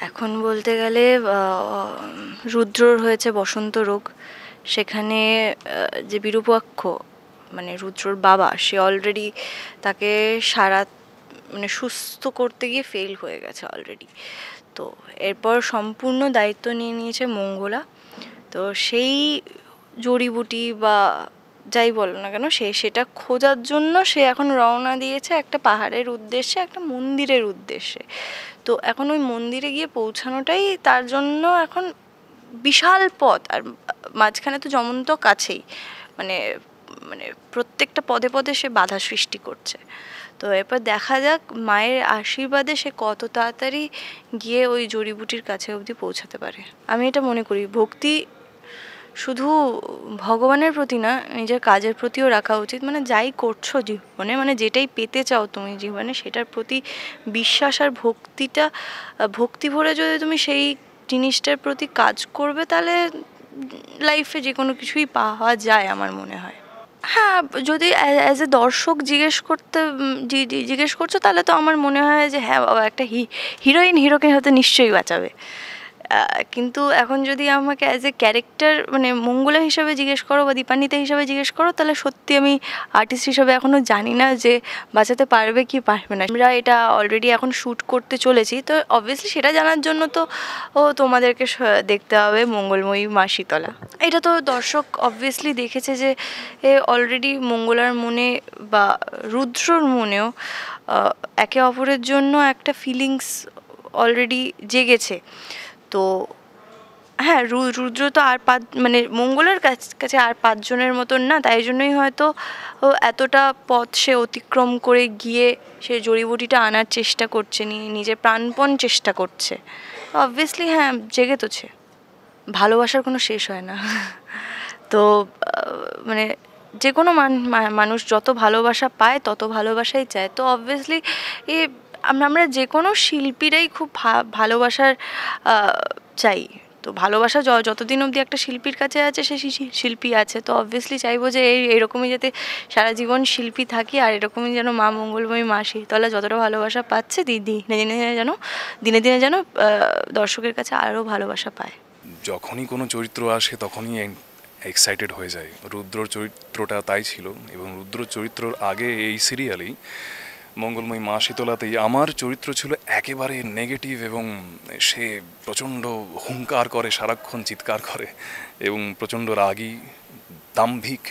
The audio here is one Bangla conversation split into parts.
এখন বলতে গেলে রুদ্রর হয়েছে বসন্ত রোগ। সেখানে যে বিরূপাক্ষ মানে রুদ্রর বাবা, সে অলরেডি তাকে সারা মানে সুস্থ করতে গিয়ে ফেল হয়ে গেছে অলরেডি। তো এরপর সম্পূর্ণ দায়িত্ব নিয়ে নিয়েছে মঙ্গলা। তো সেই জড়িবুটি বা যাই বলো না কেন, সেটা খোঁজার জন্য সে এখন রওনা দিয়েছে একটা পাহাড়ের উদ্দেশ্যে, একটা মন্দিরের উদ্দেশ্যে। তো এখন ওই মন্দিরে গিয়ে পৌঁছানোটাই তার জন্য এখন বিশাল পথ। আর মাঝখানে তো যেমন তো কাছেই, মানে মানে প্রত্যেকটা পদে পদে সে বাধা সৃষ্টি করছে। তো এরপর দেখা যাক মায়ের আশীর্বাদে সে কত তাড়াতাড়ি গিয়ে ওই জড়িবুটির কাছে অবধি পৌঁছাতে পারে। আমি এটা মনে করি ভক্তি শুধু ভগবানের প্রতি না, নিজের কাজের প্রতিও রাখা উচিত। মানে যাই করছো জীবনে, মানে যেটাই পেতে চাও তুমি জীবনে, সেটার প্রতি বিশ্বাস আর ভক্তি ভরে যদি তুমি সেই জিনিসটার প্রতি কাজ করবে, তাহলে লাইফে যে কোনো কিছুই পাওয়া যায় আমার মনে হয়। হ্যাঁ, যদি অ্যাজ এ দর্শক জিজ্ঞেস করছো, তাহলে তো আমার মনে হয় যে হ্যাঁ বাবা, একটা হিরোইন হিরোকে হয়তো নিশ্চয়ই বাঁচাবে। কিন্তু এখন যদি আমাকে অ্যাজ এ ক্যারেক্টার মানে মঙ্গলা হিসাবে জিজ্ঞেস করো বা দীপান্বিতা হিসাবে জিজ্ঞেস করো, তাহলে সত্যি আমি আর্টিস্ট হিসাবে এখনও জানি না যে বাঁচাতে পারবে কি পারবে না। আমরা এটা অলরেডি এখন শ্যুট করতে চলেছি, তো অবভিয়াসলি সেটা জানার জন্য তো তোমাদেরকে দেখতে হবে মঙ্গলময়ী মা শীতলা। এটা তো দর্শক অবভিয়াসলি দেখেছে যে অলরেডি মঙ্গলার মনে বা রুদ্রর মনেও একে অপরের জন্য একটা ফিলিংস অলরেডি জেগেছে। তো হ্যাঁ, রুদ্র তো আর মানে মঙ্গলার কাছে আর 5 জনের মতন না, তাই জন্যই হয়তো ও এতটা পথ সে অতিক্রম করে গিয়ে সে জড়িবুটিটা আনার চেষ্টা করছে, নিজের প্রাণপণ চেষ্টা করছে। অবভিয়াসলি হ্যাঁ, জেগে তোছে। ভালোবাসার কোনো শেষ হয় না। তো মানে যে কোনো মানুষ যত ভালোবাসা পায় তত ভালোবাসাই চায়। তো অবভিয়াসলি এ আমরা যে কোনো শিল্পীরাই খুব ভালোবাসার চাই। তো ভালোবাসা যতদিন অবধি একটা শিল্পীর কাছে আছে, সে শিল্পী আছে। তো অবভিয়াসলি চাইবো যে এরকমই যাতে সারা জীবন শিল্পী থাকি, আর এরকমই যেন মা মঙ্গলময়ী মা শীতলা যতটা ভালোবাসা পাচ্ছে দিনে দিনে যেন দর্শকের কাছে আরও ভালোবাসা পায়। যখনই কোনো চরিত্র আসে তখনই এক্সাইটেড হয়ে যায়। রুদ্রর চরিত্রটা তাই ছিল, এবং রুদ্র চরিত্রর আগে এই সিরিয়ালেই মঙ্গলময়ী মা শীতলাতেই আমার চরিত্র ছিল একেবারে নেগেটিভ, এবং সে প্রচণ্ড হুঙ্কার করে, সারাক্ষণ চিৎকার করে এবং প্রচণ্ড রাগী, দাম্ভিক।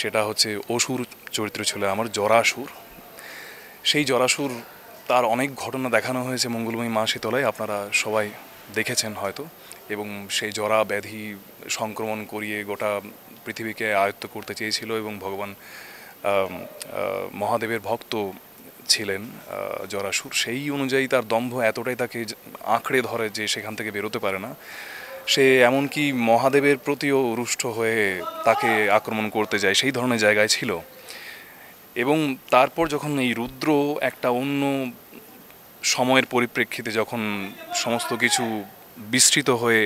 সেটা হচ্ছে অসুর চরিত্র ছিল আমার, জরাসুর। সেই জরাসুর তার অনেক ঘটনা দেখানো হয়েছে মঙ্গলময়ী মা শীতলায়, আপনারা সবাই দেখেছেন হয়তো। এবং সেই জরা ব্যাধি সংক্রমণ করিয়ে গোটা পৃথিবীকে আয়ত্ত করতে চেয়েছিল, এবং ভগবান মহাদেবের ভক্ত ছিলেন জরাসুর। সেই অনুযায়ী তার দম্ভ এতটাই তাকে আঁকড়ে ধরে যে সেখান থেকে বেরোতে পারে না। সে এমনকি মহাদেবের প্রতিও রুষ্ট হয়ে তাকে আক্রমণ করতে যায়, সেই ধরনের জায়গায় ছিল। এবং তারপর যখন এই রুদ্র একটা অন্য সময়ের পরিপ্রেক্ষিতে যখন সমস্ত কিছু বিস্তৃত হয়ে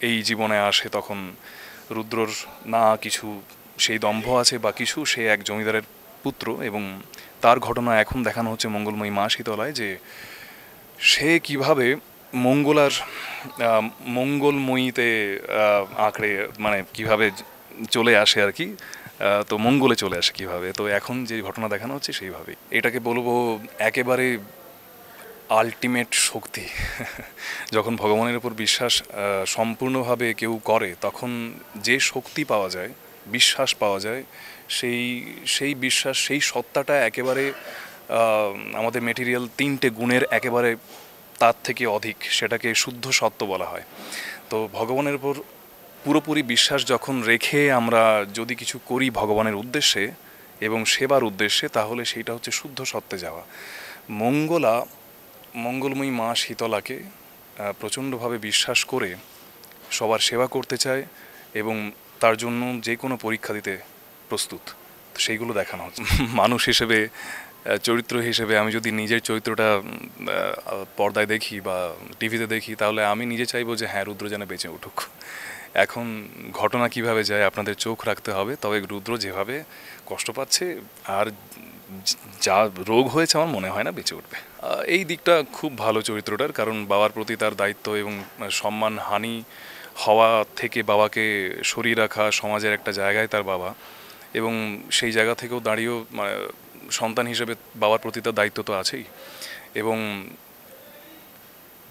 এই জীবনে আসে, তখন রুদ্রর না কিছু সেই দম্ভ আছে বা কিছু, সে এক জমিদারের পুত্র। এবং তার ঘটনা এখন দেখানো হচ্ছে মঙ্গলময়ী মা শীতলায়, যে সে কিভাবে মঙ্গলময়ীতে আঁকড়ে মানে কিভাবে চলে আসে আর কি। তো মঙ্গলে চলে আসে কিভাবে, তো এখন যে ঘটনা দেখানো হচ্ছে সেইভাবেই। এটাকে বলবো একেবারে আলটিমেট শক্তি। যখন ভগবানের উপর বিশ্বাস সম্পূর্ণভাবে কেউ করে, তখন যে শক্তি পাওয়া যায়, বিশ্বাস পাওয়া যায়, সেই বিশ্বাস, সেই সত্তাটা একেবারে আমাদের মেটেরিয়াল 3টে গুণের একেবারে তার থেকে অধিক। সেটাকে শুদ্ধ সত্য বলা হয়। তো ভগবানের উপর পুরোপুরি বিশ্বাস যখন রেখে আমরা যদি কিছু করি ভগবানের উদ্দেশ্যে এবং সেবার উদ্দেশ্যে, তাহলে সেইটা হচ্ছে শুদ্ধ সত্যে যাওয়া। মঙ্গলময়ী মা শীতলাকে প্রচণ্ডভাবে বিশ্বাস করে সবার সেবা করতে চায়, এবং তার জন্য যে কোনো পরীক্ষা দিতে প্রস্তুত। সেইগুলো দেখানো হচ্ছে। মানুষ হিসেবে, চরিত্র হিসেবে আমি যদি নিজের চরিত্রটা পর্দায় দেখি বা টিভিতে দেখি, তাহলে আমি নিজে চাইবো যে হ্যাঁ, রুদ্র যেন বেঁচে উঠুক। এখন ঘটনা কিভাবে যায় আপনাদের চোখ রাখতে হবে। তবে রুদ্র যেভাবে কষ্ট পাচ্ছে আর যা রোগ হয়েছে, আমার মনে হয় না বেঁচে উঠবে। এই দিকটা খুব ভালো চরিত্রটার, কারণ বাবার প্রতি তার দায়িত্ব এবং সম্মানহানি হওয়া থেকে বাবাকে সরিয়ে রাখা সমাজের একটা জায়গায় তার বাবা, এবং সেই জায়গা থেকেও দাঁড়িয়েও সন্তান হিসেবে বাবার প্রতি তার দায়িত্ব তো আছেই। এবং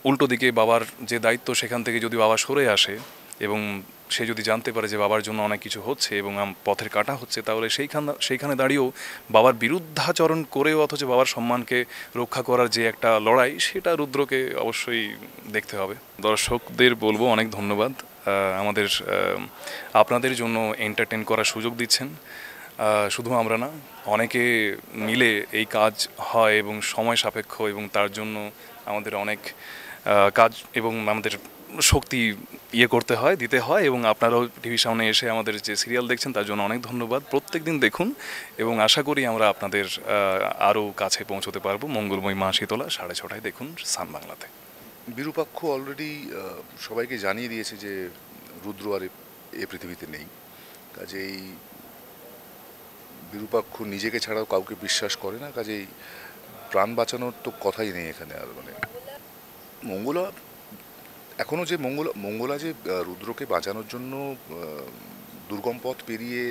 উল্টো দিকে বাবার যে দায়িত্ব সেখান থেকে যদি বাবা সরে আসে এবং সে যদি জানতে পারে যে বাবার জন্য অনেক কিছু হচ্ছে এবং পথের কাটা হচ্ছে, তাহলে সেইখানে দাঁড়িয়েও বাবার বিরুদ্ধাচরণ করেও অথচ বাবার সম্মানকে রক্ষা করার যে একটা লড়াই, সেটা রুদ্রকে অবশ্যই দেখতে হবে। দর্শকদের বলবো অনেক ধন্যবাদ, আমাদের আপনাদের জন্য এন্টারটেন করার সুযোগ দিচ্ছেন। শুধু আমরা না, অনেকে মিলে এই কাজ হয় এবং সময় সাপেক্ষ, এবং তার জন্য আমাদের অনেক কাজ এবং আমাদের শক্তি করতে হয়, দিতে হয়। এবং আপনারাও টিভির সামনে এসে আমাদের যে সিরিয়াল দেখছেন তার জন্য অনেক ধন্যবাদ। প্রত্যেক দিন দেখুন এবং আশা করি আমরা আপনাদের আরও কাছে পৌঁছতে পারবো। মঙ্গলময়ী মা শীতলা 6:30 দেখুন সান বাংলাতে। বিরূপাক্ষ অলরেডি সবাইকে জানিয়ে দিয়েছে যে রুদ্র আর এ পৃথিবীতে নেই। কাজেই বিরূপাক্ষ নিজেকে ছাড়াও কাউকে বিশ্বাস করে না, কাজেই প্রাণ বাঁচানোর তো কথাই নেই এখানে। আর মানে মঙ্গলা এখনও যে মঙ্গলা যে রুদ্রকে বাঁচানোর জন্য দুর্গম পথ পেরিয়ে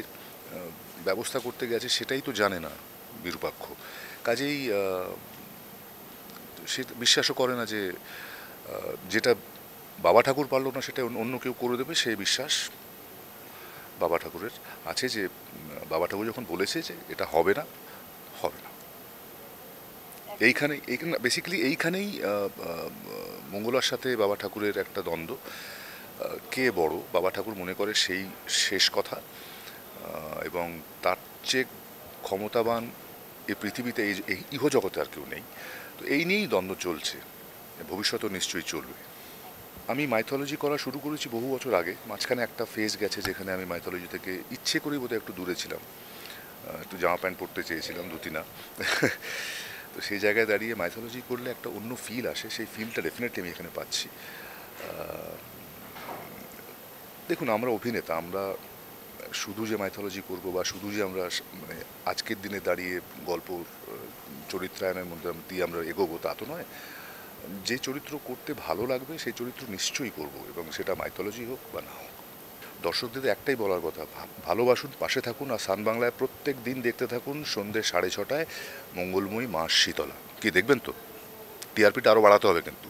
ব্যবস্থা করতে গেছে সেটাই তো জানে না বিরূপাক্ষ। কাজেই সে বিশ্বাসও করে না যে যেটা বাবা ঠাকুর পারল না সেটা অন্য কেউ করে দেবে। সেই বিশ্বাস বাবা ঠাকুরের আছে যে বাবা ঠাকুর যখন বলেছে যে এটা হবে না, হবে না। এইখানে বেসিক্যালি এইখানেই মঙ্গলার সাথে বাবা ঠাকুরের একটা দ্বন্দ্ব। কে বড়, বাবা ঠাকুর মনে করে সেই শেষ কথা, এবং তার চেয়ে ক্ষমতাবান এই পৃথিবীতে এই ইহজগতে আর কেউ নেই। তো এই নিয়েই দ্বন্দ্ব চলছে, ভবিষ্যতেও নিশ্চয়ই চলবে। আমি মাইথোলজি করা শুরু করেছি বহু বছর আগে। মাঝখানে একটা ফেজ গেছে যেখানে আমি মাইথোলজি থেকে ইচ্ছে করেই বোধহয় একটু দূরে ছিলাম, একটু জামা প্যান্ট পরতে চেয়েছিলাম, ধুতি না। তো সেই জায়গায় দাঁড়িয়ে মাইথোলজি করলে একটা অন্য ফিল আসে, সেই ফিলটা ডেফিনেটলি আমি এখানে পাচ্ছি। দেখুন, আমরা অভিনেতা, আমরা শুধু যে মাইথোলজি করব বা শুধু যে আমরা মানে আজকের দিনে দাঁড়িয়ে গল্প চরিত্রায়নের মধ্যে দিয়ে আমরা এগোবো তা তো নয়। যে চরিত্র করতে ভালো লাগবে সেই চরিত্র নিশ্চয়ই করব, এবং সেটা মাইথোলজি হোক বা না হোক। দর্শকদের একটাই বলার কথা, ভালোবাসুন, পাশে থাকুন, আর সান বাংলায় প্রত্যেক দিন দেখতে থাকুন সন্ধ্যে 6:30 মঙ্গলময়ী মা শীতলা। কি দেখবেন তো? টিআরপিটা আরও বাড়াতে হবে কিন্তু।